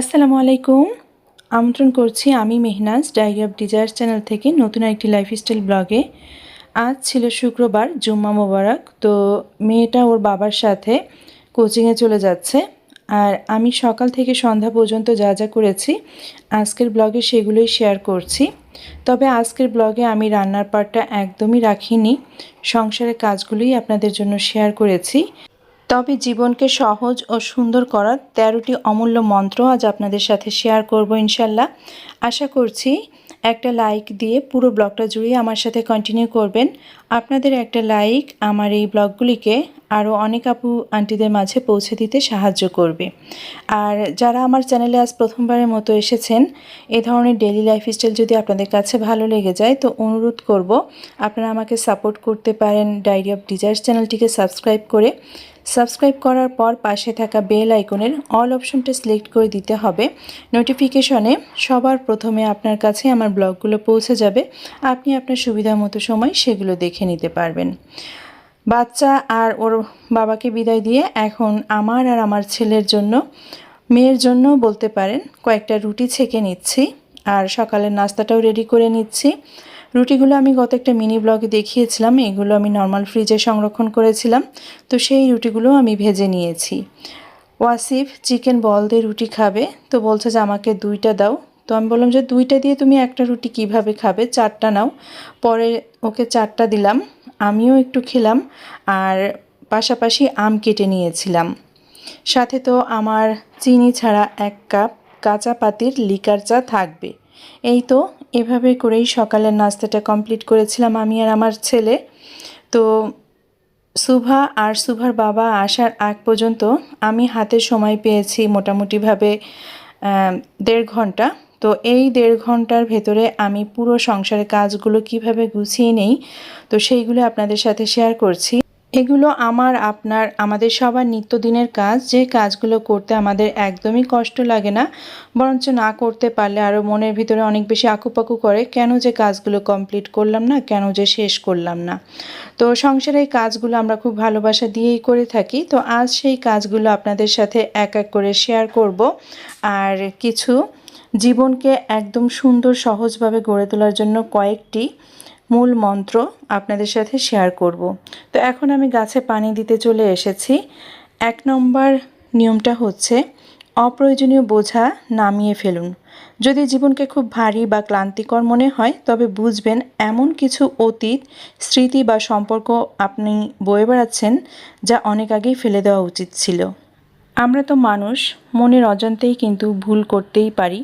আসসালামু আলাইকুম। আমন্ত্রণ করছি আমি Mehnaz diary of desires channel থেকে নতুন একটি লাইফস্টাইল ব্লগে। আজ ছিল শুক্রবার, জুম্মা মোবারক। তো মেয়েটা ওর বাবার সাথে কোচিংয়ে চলে যাচ্ছে, আর আমি সকাল থেকে সন্ধ্যা পর্যন্ত যা যা করেছি আজকের ব্লগে সেগুলোই শেয়ার করছি। তবে আজকের ব্লগে আমি রান্নার পার্টটা একদমই রাখিনি, সংসারের কাজগুলোই আপনাদের জন্য শেয়ার করেছি। তবে জীবনকে সহজ ও সুন্দর করার ১৩টি অমূল্য মন্ত্র আজ আপনাদের সাথে শেয়ার করব ইনশাল্লাহ। আশা করছি একটা লাইক দিয়ে পুরো ব্লগটা জুড়ে আমার সাথে কন্টিনিউ করবেন। আপনাদের একটা লাইক আমার এই ব্লগগুলিকে আরও অনেক আপু আন্টিদের মাঝে পৌঁছে দিতে সাহায্য করবে। আর যারা আমার চ্যানেলে আজ প্রথমবারের মতো এসেছেন, এ ধরনের ডেইলি লাইফস্টাইল যদি আপনাদের কাছে ভালো লেগে যায় তো অনুরোধ করব আপনারা আমাকে সাপোর্ট করতে পারেন ডায়েরি অফ ডিজায়ার্স চ্যানেলটিকে সাবস্ক্রাইব করে। সাবস্ক্রাইব করার পর পাশে থাকা বেল আইকনের অল অপশনটা সিলেক্ট করে দিতে হবে। নোটিফিকেশনে সবার প্রথমে আপনার কাছে আমার ব্লগগুলো পৌঁছে যাবে, আপনি আপনার সুবিধা মতো সময় সেগুলো দেখে নিতে পারবেন। বাচ্চা আর ওর বাবাকে বিদায় দিয়ে এখন আমার আর আমার ছেলের জন্য, মেয়ের জন্য বলতে পারেন, কয়েকটা রুটি ছেঁকে নিচ্ছি আর সকালের নাস্তাটাও রেডি করে নিচ্ছি। রুটিগুলো আমি গত একটা মিনি ব্লগে দেখিয়েছিলাম, এগুলো আমি নর্মাল ফ্রিজে সংরক্ষণ করেছিলাম। তো সেই রুটিগুলো আমি ভেজে নিয়েছি। ওয়াসিফ চিকেন বল দিয়ে রুটি খাবে, তো বলছে যে আমাকে 2টা দাও। তো আমি বললাম যে 2টা দিয়ে তুমি একটা রুটি কিভাবে খাবে, 4টা নাও। পরে ওকে 4টা দিলাম, আমিও একটু খেলাম আর পাশাপাশি আম কেটে নিয়েছিলাম। সাথে তো আমার চিনি ছাড়া 1 কাপ কাঁচা পাতির লিকার চা থাকবে। এই তো এভাবে করেই সকালের নাস্তাটা কমপ্লিট করেছিলাম আমি আর আমার ছেলে। তো সুভা আর সুভার বাবা আসার আগ পর্যন্ত আমি হাতে সময় পেয়েছি মোটামুটিভাবে 1.5 ঘন্টা। তো এই 1.5 ঘন্টার ভেতরে আমি পুরো সংসারের কাজগুলো কিভাবে গুছিয়ে নেই তো সেইগুলো আপনাদের সাথে শেয়ার করছি। এগুলো আমাদের সবার নিত্যদিনের কাজ, যে কাজগুলো করতে আমাদের একদমই কষ্ট লাগে না, বরঞ্চ না করতে পারলে আরও মনের ভিতরে অনেক বেশি আকুপাকু করে, কেন যে কাজগুলো কমপ্লিট করলাম না, কেন যে শেষ করলাম না। তো সংসারের কাজগুলো আমরা খুব ভালোবাসা দিয়েই করে থাকি। তো আজ সেই কাজগুলো আপনাদের সাথে এক এক করে শেয়ার করব, আর কিছু জীবনকে একদম সুন্দর সহজভাবে গড়ে তোলার জন্য কয়েকটি মূল মন্ত্র আপনাদের সাথে শেয়ার করব। তো এখন আমি গাছে পানি দিতে চলে এসেছি। 1 নম্বর নিয়মটা হচ্ছে অপ্রয়োজনীয় বোঝা নামিয়ে ফেলুন। যদি জীবনকে খুব ভারী বা ক্লান্তিকর মনে হয় তবে বুঝবেন এমন কিছু অতীত স্মৃতি বা সম্পর্ক আপনি বয়ে বেড়াচ্ছেন যা অনেক আগেই ফেলে দেওয়া উচিত ছিল। আমরা তো মানুষ, মনের অজান্তেই কিন্তু ভুল করতেই পারি,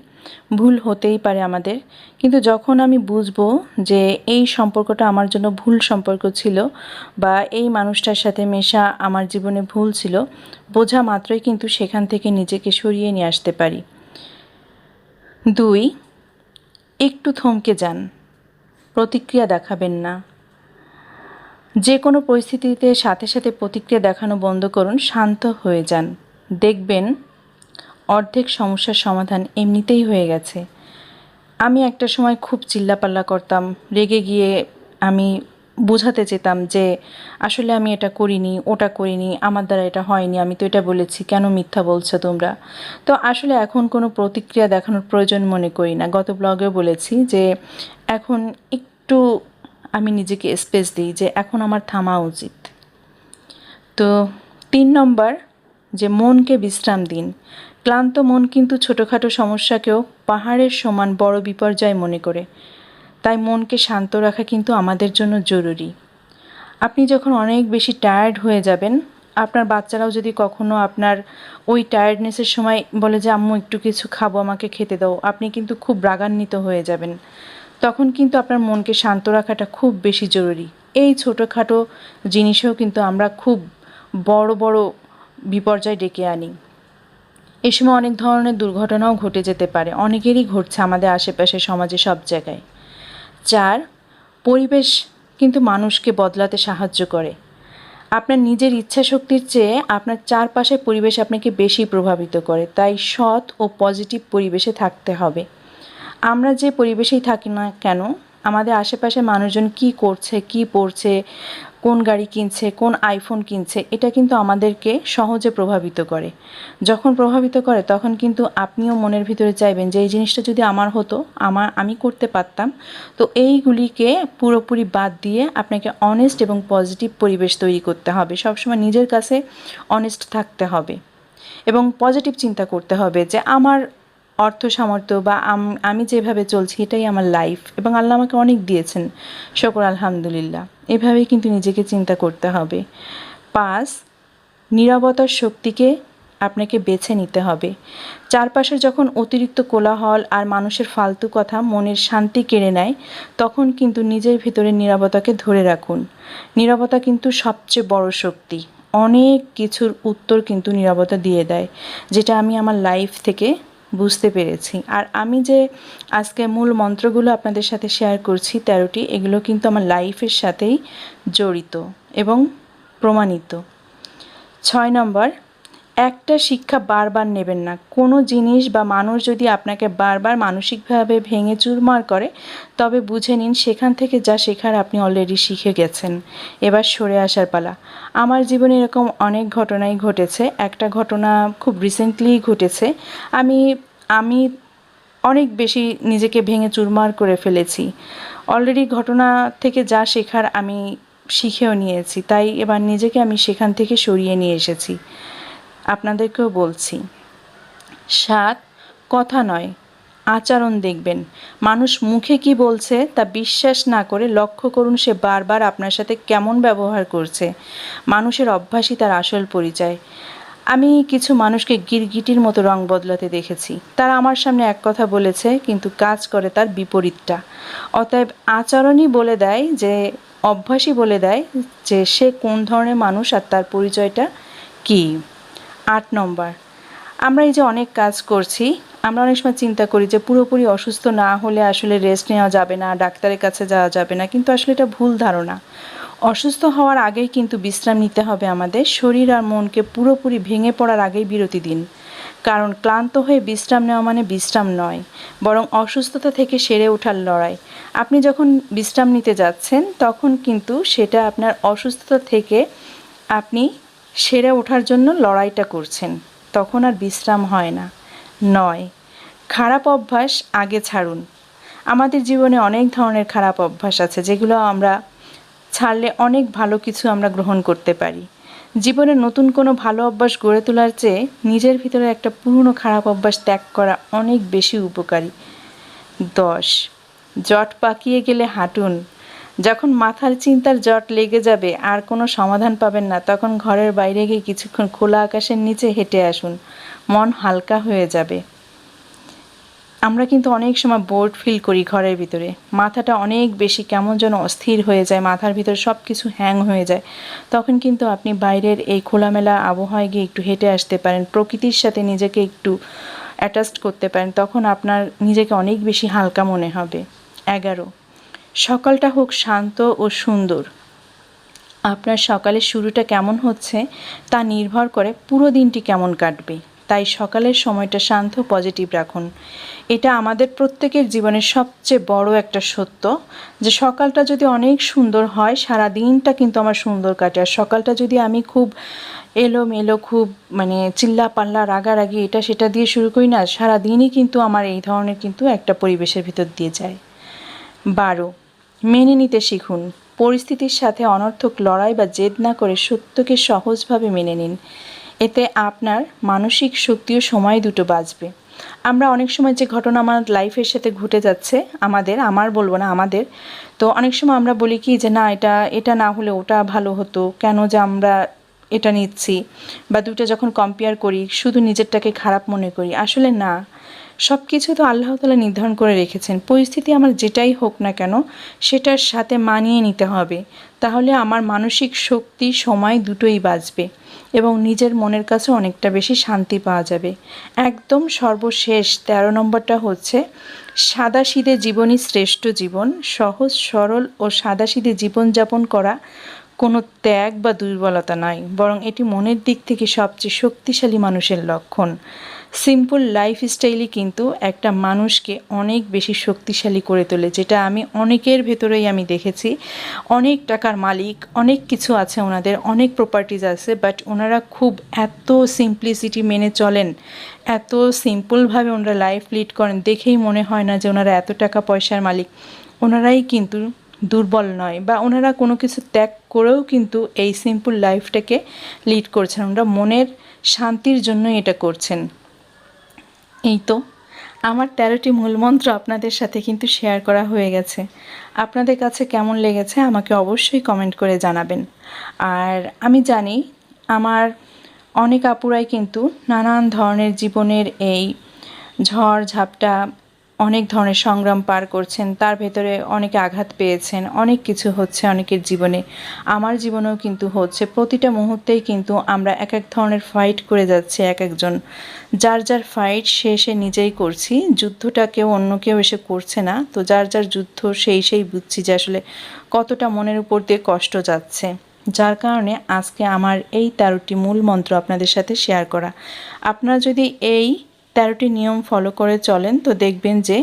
ভুল হতেই পারে আমাদের। কিন্তু যখন আমি বুঝবো যে এই সম্পর্কটা আমার জন্য ভুল সম্পর্ক ছিল বা এই মানুষটার সাথে মেশা আমার জীবনে ভুল ছিল, বোঝা মাত্রই কিন্তু সেখান থেকে নিজেকে সরিয়ে নিয়ে আসতে পারি। 2, একটু থমকে যান, প্রতিক্রিয়া দেখাবেন না। যে কোনো পরিস্থিতিতে সাথে সাথে প্রতিক্রিয়া দেখানো বন্ধ করুন, শান্ত হয়ে যান। দেখবেন অর্ধেক সমস্যার সমাধান এমনিতেই হয়ে গেছে। আমি একটা সময় খুব চিল্লাপাল্লা করতাম, রেগে গিয়ে আমি বোঝাতে চেতাম যে আসলে আমি এটা করিনি, ওটা করিনি, আমার দ্বারা এটা হয়নি, আমি তো এটা বলেছি, কেন মিথ্যা বলছো তোমরা। তো আসলে এখন কোনো প্রতিক্রিয়া দেখানোর প্রয়োজন মনে করি না। গত ব্লগেও বলেছি যে এখন একটু আমি নিজেকে স্পেস দিই, যে এখন আমার থামা উচিত। তো 3 নম্বর, যে মনকে বিশ্রাম দিন। ক্লান্ত মন কিন্তু ছোটোখাটো সমস্যাকেও পাহাড়ের সমান বড় বিপর্যয় মনে করে। তাই মনকে শান্ত রাখা কিন্তু আমাদের জন্য জরুরি। আপনি যখন অনেক বেশি টায়ার্ড হয়ে যাবেন, আপনার বাচ্চারাও যদি কখনো আপনার ওই টায়ার্ডনেসের সময় বলে যে আম্মু একটু কিছু খাবো, আমাকে খেতে দাও, আপনি কিন্তু খুব রাগান্বিত হয়ে যাবেন। তখন কিন্তু আপনার মনকে শান্ত রাখাটা খুব বেশি জরুরি। এই ছোটোখাটো জিনিসেও কিন্তু আমরা খুব বড় বড় বিপর্যয় ডেকে আনি। এই সময় অনেক ধরনের দুর্ঘটনাও ঘটে যেতে পারে, অনেকেরই ঘটছে আমাদের আশেপাশে, সমাজে, সব জায়গায়। 4, পরিবেশ কিন্তু মানুষকে বদলাতে সাহায্য করে। আপনার নিজের ইচ্ছা শক্তির চেয়ে আপনার চারপাশের পরিবেশ আপনাকে বেশি প্রভাবিত করে। তাই সৎ ও পজিটিভ পরিবেশে থাকতে হবে। আমরা যে পরিবেশেই থাকি না কেন, আমাদের আশেপাশে মানুষজন কি করছে, কি পড়ছে, কোন গাড়ি কিনছে, কোন আইফোন কিনছে, এটা কিন্তু আমাদেরকে সহজে প্রভাবিত করে। যখন প্রভাবিত করে তখন কিন্তু আপনিও মনের ভিতরে চাইবেন যে এই জিনিসটা যদি আমার হতো, আমি করতে পারতাম। তো এইগুলিকে পুরোপুরি বাদ দিয়ে আপনাকে অনেস্ট এবং পজিটিভ পরিবেশ তৈরি করতে হবে। সবসময় নিজের কাছে অনেস্ট থাকতে হবে এবং পজিটিভ চিন্তা করতে হবে যে আমার অর্থ সামর্থ্য বা আমি যেভাবে চলছি এটাই আমার লাইফ এবং আল্লাহ আমাকে অনেক দিয়েছেন, শুকর আলহামদুলিল্লাহ। এভাবেই কিন্তু নিজেকে চিন্তা করতে হবে। 5, নীরবতার শক্তিকে আপনাকে বেছে নিতে হবে। চারপাশে যখন অতিরিক্ত কোলাহল আর মানুষের ফালতু কথা মনের শান্তি কেড়ে নেয়, তখন কিন্তু নিজের ভিতরে নীরবতাকে ধরে রাখুন। নীরবতা কিন্তু সবচেয়ে বড় শক্তি। অনেক কিছুর উত্তর কিন্তু নীরবতা দিয়ে দেয়, যেটা আমি আমার লাইফ থেকে বুঝতে পেরেছি। আর আমি যে আজকে মূল মন্ত্রগুলো আপনাদের সাথে শেয়ার করছি 13টি, এগুলো কিন্তু আমার লাইফের সাথেই জড়িত এবং প্রমাণিত। 6 নম্বর, একটা শিক্ষা বারবার নেবেন না। কোনো জিনিস বা মানুষ যদি আপনাকে বারবার মানসিকভাবে ভেঙে চুরমার করে, তবে বুঝে নিন সেখান থেকে যা শেখার আপনি অলরেডি শিখে গেছেন। এবার সরে আসার পালা। আমার জীবনে এরকম অনেক ঘটনাই ঘটেছে। একটা ঘটনা খুব রিসেন্টলি ঘটেছে। আমি আমি অনেক বেশি নিজেকে ভেঙে চুরমার করে ফেলেছি। অলরেডি ঘটনা থেকে যা শেখার আমি শিখেও নিয়েছি, তাই এবার নিজেকে আমি সেখান থেকে সরিয়ে নিয়ে এসেছি। আপনাদেরকেও বলছি। 7, কথা নয়, আচরণ দেখবেন। মানুষ মুখে কি বলছে তা বিশ্বাস না করে লক্ষ্য করুন সে বারবার আপনার সাথে কেমন ব্যবহার করছে। মানুষের অভ্যাসই তার আসল পরিচয়। আমি কিছু মানুষকে গিরগিটির মতো রং বদলাতে দেখেছি। তারা আমার সামনে এক কথা বলেছে কিন্তু কাজ করে তার বিপরীতটা। অতএব আচরণই বলে দেয় যে, অভ্যাসই বলে দেয় যে সে কোন ধরনের মানুষ আর তার পরিচয়টা কী। 8 নম্বর, আমরা এই যে অনেক কাজ করছি, আমরা অনেক সময় চিন্তা করি যে পুরোপুরি অসুস্থ না হলে আসলে রেস্ট নেওয়া যাবে না, ডাক্তারের কাছে যাওয়া যাবে না, কিন্তু আসলে এটা ভুল ধারণা। অসুস্থ হওয়ার আগেই কিন্তু বিশ্রাম নিতে হবে আমাদের। শরীর আর মনকে পুরোপুরি ভেঙে পড়ার আগেই বিরতি দিন, কারণ ক্লান্ত হয়ে বিশ্রাম নেওয়া মানে বিশ্রাম নয়, বরং অসুস্থতা থেকে সেরে ওঠার লড়াই। আপনি যখন বিশ্রাম নিতে যাচ্ছেন তখন কিন্তু সেটা আপনার অসুস্থতা থেকে আপনি সেরে ওঠার জন্য লড়াইটা করছেন, তখন আর বিশ্রাম হয় না। 9, খারাপ অভ্যাস আগে ছাড়ুন। আমাদের জীবনে অনেক ধরনের খারাপ অভ্যাস আছে যেগুলো আমরা ছাড়লে অনেক ভালো কিছু আমরা গ্রহণ করতে পারি। জীবনে নতুন কোনো ভালো অভ্যাস গড়ে তোলার চেয়ে নিজের ভিতরে একটা পুরনো খারাপ অভ্যাস ত্যাগ করা অনেক বেশি উপকারী। 10, জট পাকিয়ে গেলে হাঁটুন। যখন মাথার চিন্তার জট লেগে যাবে আর কোনো সমাধান পাবেন না, তখন ঘরের বাইরে গিয়ে কিছুক্ষণ খোলা আকাশের নিচে হেঁটে আসুন, মন হালকা হয়ে যাবে। আমরা কিন্তু অনেক সময় বোর্ড ফিল করি ঘরের ভিতরে, মাথাটা অনেক বেশি কেমন যেন অস্থির হয়ে যায়, মাথার ভিতরে সব কিছু হ্যাং হয়ে যায়। তখন কিন্তু আপনি বাইরের এই খোলামেলা আবহাওয়ায় গিয়ে একটু হেঁটে আসতে পারেন, প্রকৃতির সাথে নিজেকে একটু অ্যাটাচড করতে পারেন, তখন আপনার নিজেকে অনেক বেশি হালকা মনে হবে। 11, সকালটা হোক শান্ত ও সুন্দর। আপনার সকালের শুরুটা কেমন হচ্ছে তা নির্ভর করে পুরো দিনটি কেমন কাটবে। তাই সকালের সময়টা শান্ত, পজিটিভ রাখুন। এটা আমাদের প্রত্যেকের জীবনের সবচেয়ে বড় একটা সত্য, যে সকালটা যদি অনেক সুন্দর হয় সারা দিনটা কিন্তু আমার সুন্দর কাটে। আর সকালটা যদি আমি খুব এলোমেলো, খুব চিল্লাপাল্লা, রাগারাগি এটা সেটা দিয়ে শুরু করি না, সারা দিনই কিন্তু আমার এই ধরনের কিন্তু একটা পরিবেশের ভিতর দিয়ে যায়। 12, মেনে নিতে শিখুন। পরিস্থিতির সাথে অনর্থক লড়াই বা জেদ না করে সত্যকে সহজভাবে মেনে নিন। এতে আপনার মানসিক শক্তি ও সময় দুটো বাঁচবে। আমরা অনেক সময় যে ঘটনা আমার লাইফের সাথে ঘটে যাচ্ছে, আমার বলবো না, আমাদের তো অনেক সময় আমরা বলি কি যে না, এটা না হলে ওটা ভালো হতো, কেন যে আমরা এটা নিচ্ছি, বা দুটো যখন কম্পেয়ার করি শুধু নিজেরটাকে খারাপ মনে করি। আসলে না, সব কিছু তো আল্লাহ তাআলা নির্ধারণ করে রেখেছেন। পরিস্থিতি আমার যেটাই হোক না কেন সেটার সাথে মানিয়ে নিতে হবে, তাহলে আমার মানসিক শক্তি, সময় দুটোই বাঁচবে এবং নিজের মনের কাছে অনেকটা বেশি শান্তি পাওয়া যাবে। একদম সর্বশেষ 13 নম্বরটা হচ্ছে, সাদাসিধে জীবনই শ্রেষ্ঠ জীবন। সহজ সরল ও সাদাসিধে জীবনযাপন করা কোনো ত্যাগ বা দুর্বলতা নয়, বরং এটি মনের দিক থেকে সবচেয়ে শক্তিশালী মানুষের লক্ষণ। সিম্পল লাইফস্টাইলই কিন্তু একটা মানুষকে অনেক বেশি শক্তিশালী করে তোলে, যেটা আমি অনেকের ভেতরেই আমি দেখেছি। অনেক টাকার মালিক, অনেক কিছু আছে ওনাদের, অনেক প্রপার্টিজ আছে, বাট ওনারা খুব এত সিম্পলিসিটি মেনে চলেন, এত সিম্পলভাবে ওনারা লাইফ লিড করেন, দেখেই মনে হয় না যে ওনারা এত টাকা পয়সার মালিক। ওনারাই কিন্তু দুর্বল নয়, বা ওনারা কোনো কিছু ত্যাগ করেও কিন্তু এই সিম্পল লাইফটাকে লিড করছেন। ওনারা মনের শান্তির জন্য এটা করছেন। এই তো আমার 13টি মূলমন্ত্র আপনাদের সাথে কিন্তু শেয়ার করা হয়ে গেছে। আপনাদের কাছে কেমন লেগেছে আমাকে অবশ্যই কমেন্ট করে জানাবেন। আর আমি জানি আমার অনেক আপুরাই কিন্তু নানান ধরনের জীবনের এই ঝড় ঝাপটা, অনেক ধরনের সংগ্রাম পার করছেন, তার ভেতরে অনেকে আঘাত পেয়েছেন, অনেক কিছু হচ্ছে অনেকের জীবনে। আমার জীবনেও কিন্তু হচ্ছে। প্রতিটা মুহূর্তেই কিন্তু আমরা এক এক ধরনের ফাইট করে যাচ্ছি, এক একজন যার যার ফাইট সে নিজেই করছি। যুদ্ধটা কেউ অন্য কেউ এসে করছে না। তো যার যার যুদ্ধ সেই বুঝছি যে আসলে কতটা মনের উপর দিয়ে কষ্ট যাচ্ছে। যার কারণে আজকে আমার এই 13টি মূল মন্ত্র আপনাদের সাথে শেয়ার করা। আপনারা যদি এই 13টি নিয়ম ফলো করে চলেন তো দেখবেন যে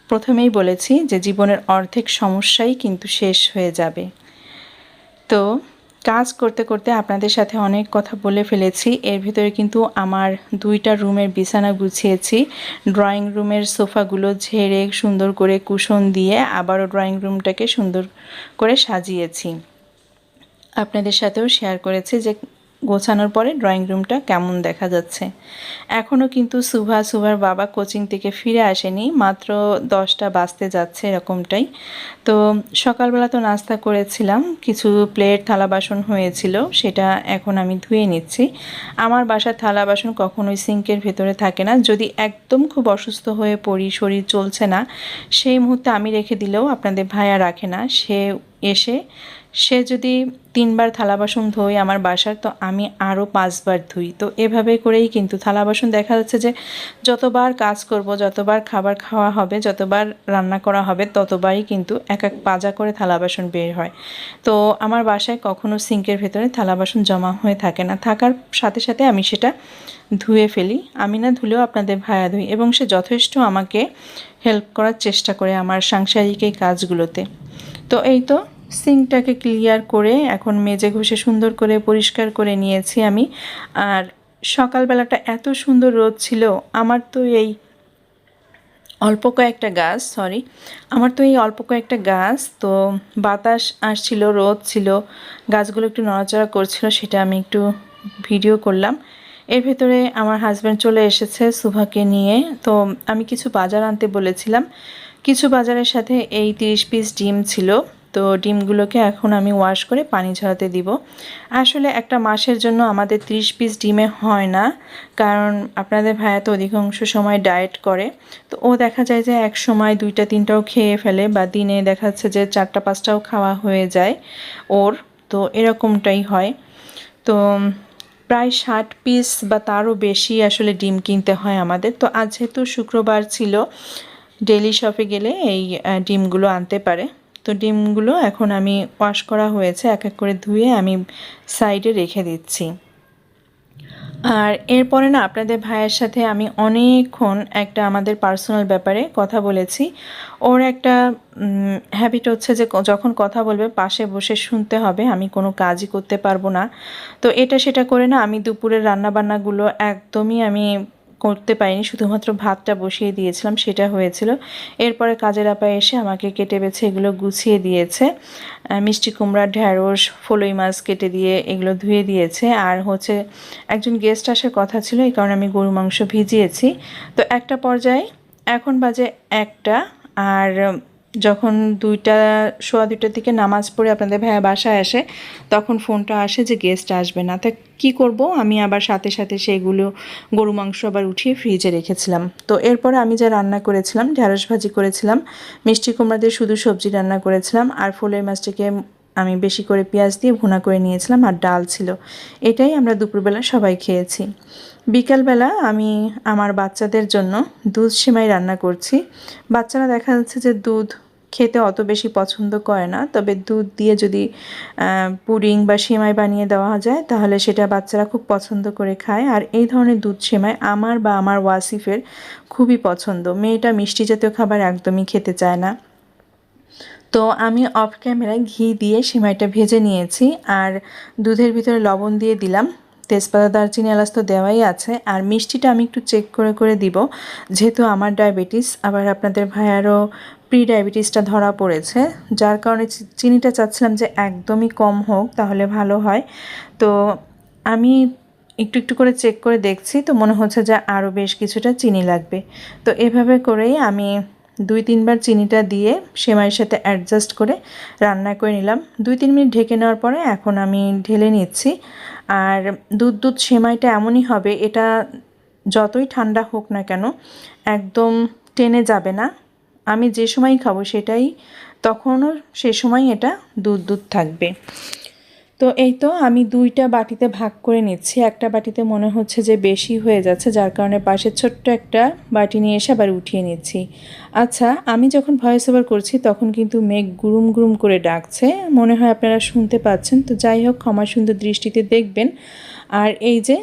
প্রথমেই বলেছি যে জীবনের অর্ধেক সমস্যাই কিন্তু শেষ হয়ে যাবে। তো কাজ করতে করতে আপনাদের সাথে অনেক কথা বলে ফেলেছি। এর ভিতরে কিন্তু আমার 2টা রুমের বিছানা গুছিয়েছি, ড্রয়িং রুমের সোফাগুলো ঝেড়ে সুন্দর করে কুশন দিয়ে আবারও ড্রয়িং রুমটাকে সুন্দর করে সাজিয়েছি। আপনাদের সাথেও শেয়ার করেছি যে গোছানোর পরে ড্রয়িং রুমটা কেমন দেখা যাচ্ছে। এখনও কিন্তু সুভার বাবা কোচিং থেকে ফিরে আসেনি, মাত্র 10টা বাজতে যাচ্ছে এরকমটাই। তো সকালবেলা তো নাস্তা করেছিলাম, কিছু প্লেট থালা বাসন হয়েছিল, সেটা এখন আমি ধুয়ে নিচ্ছি। আমার বাসার থালা বাসন কখনোই সিঙ্কের ভেতরে থাকে না। যদি একদম খুব অসুস্থ হয়ে পড়ি, শরীর চলছে না, সেই মুহূর্তে আমি রেখে দিলেও আপনাদের ভাইয়া রাখে না। সে যদি 3বার থালা বাসন ধোয় আমার বাসার, তো আমি আরও 5বার ধুই। তো এভাবে করেই কিন্তু থালা বাসন দেখা যাচ্ছে যে যতবার কাজ করব, যতবার খাবার খাওয়া হবে, যতবার রান্না করা হবে, ততবারই কিন্তু এক এক পাজা করে থালা বাসন বের হয়। তো আমার বাসায় কখনো সিঙ্কের ভেতরে থালা বাসন জমা হয়ে থাকে না, থাকার সাথে সাথে আমি সেটা ধুয়ে ফেলি। আমি না ধুলেও আপনাদের ভাইয়া ধুই, এবং সে যথেষ্ট আমাকে হেল্প করার চেষ্টা করে আমার সাংসারিক এই কাজগুলোতে। তো এই তো সিঙ্কটাকে ক্লিয়ার করে এখন মেজে ঘষে সুন্দর করে পরিষ্কার করে নিয়েছি আমি। আর সকালবেলাটা এত সুন্দর রোদ ছিল। আমার তো এই অল্প কয়েকটা গাছ, তো বাতাস আসছিল, রোদ ছিল, গাছগুলো একটু নড়াচড়া করছিল, সেটা আমি একটু ভিডিও করলাম। এর ভেতরে আমার হাজব্যান্ড চলে এসেছে সুভাকে নিয়ে। তো আমি কিছু বাজার আনতে বলেছিলাম, কিছু বাজারের সাথে এই 30 পিস ডিম ছিল। তো ডিমগুলোকে এখন আমি ওয়াশ করে পানি ঝরাতে দিব। আসলে একটা মাসের জন্য আমাদের 30 পিস ডিমে হয় না, কারণ আপনাদের ভাইয়া তো অধিকাংশ সময় ডায়েট করে। তো ও দেখা যায় যে এক সময় 2টা 3টাও খেয়ে ফেলে, বা দিনে দেখা যাচ্ছে যে 4টা 5টাও খাওয়া হয়ে যায় ওর। তো এরকমটাই হয়। তো প্রায় 60 পিস বা তারও বেশি আসলে ডিম কিনতে হয় আমাদের। তো আজ যেহেতু শুক্রবার ছিল, ডেলি শপে গেলে এই ডিমগুলো আনতে পারে। তো ডিমগুলো এখন আমি ওয়াশ করা হয়েছে, এক এক করে ধুয়ে আমি সাইডে রেখে দিচ্ছি। আর এরপরে না আপনাদের ভাইয়ের সাথে আমি অনেকক্ষণ একটা আমাদের পার্সোনাল ব্যাপারে কথা বলেছি। ওর একটা হ্যাবিট হচ্ছে যে যখন কথা বলবে পাশে বসে শুনতে হবে, আমি কোনো কাজই করতে পারবো না। তো এটা সেটা করে না আমি দুপুরের রান্নাবান্নাগুলো একদমই আমি করতে পারিনি, শুধুমাত্র ভাতটা বসিয়ে দিয়েছিলাম, সেটা হয়েছিল। এরপরে কাজের আপা এসে আমাকে কেটে বেছে এগুলো গুছিয়ে দিয়েছে। মিষ্টি কুমড়া, ঢ্যাঁড়স, ফলই মাছ কেটে দিয়ে এগুলো ধুয়ে দিয়েছে। আর হচ্ছে একজন গেস্ট আসার কথা ছিল, এই কারণে আমি গরু মাংস ভিজিয়েছি। তো একটা পর্যায়ে এখন বাজে 1টা, আর যখন 2টার দিকে নামাজ পড়ে আপনাদের ভাইয়া বাসায় আসে, তখন ফোনটা আসে যে গেস্ট আসবে না। তা কী করব, আমি আবার সাথে সাথে সেগুলো গরু মাংস আবার উঠিয়ে ফ্রিজে রেখেছিলাম। তো এরপরে আমি যা রান্না করেছিলাম, ঢ্যাঁড়স ভাজি করেছিলাম, মিষ্টি কুমড়া দিয়ে শুধু সবজি রান্না করেছিলাম, আর ফলের মাছটাকে আমি বেশি করে পেঁয়াজ দিয়ে ভুনা করে নিয়েছিলাম, আর ডাল ছিল। এটাই আমরা দুপুরবেলা সবাই খেয়েছি। বিকালবেলা আমি আমার বাচ্চাদের জন্য দুধ সেমাই রান্না করছি। বাচ্চারা দেখা যাচ্ছে যে দুধ খেতে অত বেশি পছন্দ করে না, তবে দুধ দিয়ে যদি পুডিং বা সেমাই বানিয়ে দেওয়া যায় তাহলে সেটা বাচ্চারা খুব পছন্দ করে খায়। আর এই ধরনের দুধ সেমাই আমার বা আমার ওয়াসিফের খুবই পছন্দ। মেয়েটা মিষ্টি জাতীয় খাবার একদমই খেতে চায় না। তো আমি অফ ক্যামেরায় ঘি দিয়ে সেমাইটা ভেজে নিয়েছি, আর দুধের ভিতরে লবণ দিয়ে দিলাম। তেজপাতা, দারচিনি, এলাচ তো দেওয়াই আছে। আর মিষ্টিটা আমি একটু চেক করে করে দিব, যেহেতু আমার ডায়াবেটিস, আবার আপনাদের ভাইয়ারও প্রি ডায়াবেটিসটা ধরা পড়েছে, যার কারণে চিনিটা চাচ্ছিলাম যে একদমই কম হোক, তাহলে ভালো হয়। তো আমি একটু একটু করে চেক করে দেখছি, তো মনে হচ্ছে যে আরও বেশ কিছুটা চিনি লাগবে। তো এভাবে করেই আমি 2-3 বার চিনিটা দিয়ে সেমাইয়ের সাথে অ্যাডজাস্ট করে রান্না করে নিলাম। 2-3 মিনিট ঢেকে নেওয়ার পরে এখন আমি ঢেলে নিচ্ছি। আর দুধ সেমাইটা এমনই হবে, এটা যতই ঠান্ডা হোক না কেন একদম টেনে যাবে না। আমি যে সময় খাবো সেটাই তখনও সে সময় এটা দুধ থাকবে। তো এই তো আমি 2টা বাটিতে ভাগ করে নিচ্ছি। একটা বাটিতে মনে হচ্ছে যে বেশি হয়ে যাচ্ছে, যার কারণে পাশে ছোট্ট একটা বাটি নিয়ে এসে আবার উঠিয়ে নিচ্ছি। আচ্ছা, আমি যখন ভয়েস ওভার করছি তখন কিন্তু মেঘ গুরুম গুরুম করে ডাকছে, মনে হয় আপনারা শুনতে পাচ্ছেন। তো যাই হোক, ক্ষমা সুন্দর দৃষ্টিতে দেখবেন। আর এই যে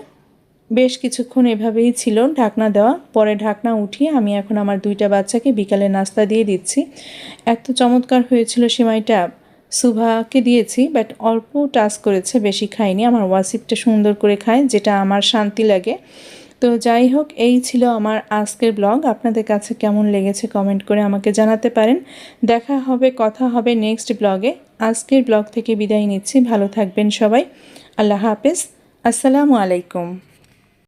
বেশ কিছুক্ষণ এভাবেই ছিল ঢাকনা দেওয়া, পরে ঢাকনা উঠিয়ে আমি এখন আমার 2টা বাচ্চাকে বিকালে নাস্তা দিয়ে দিচ্ছি। এত চমৎকার হয়েছিল সেমাইটা, সুভাকে দিয়েছি, বাট অল্প টাচ করেছে, বেশি খাইনি। আমার ওয়াসিফটা সুন্দর করে খায়, যেটা আমার শান্তি লাগে। তো যাই হোক, এই ছিল আমার আজকের ব্লগ। আপনাদের কাছে কেমন লেগেছে কমেন্ট করে আমাকে জানাতে পারেন। দেখা হবে, কথা হবে নেক্সট ব্লগে। আজকের ব্লগ থেকে বিদায় নিচ্ছি। ভালো থাকবেন সবাই। আল্লাহ হাফেজ। আসসালামু আলাইকুম।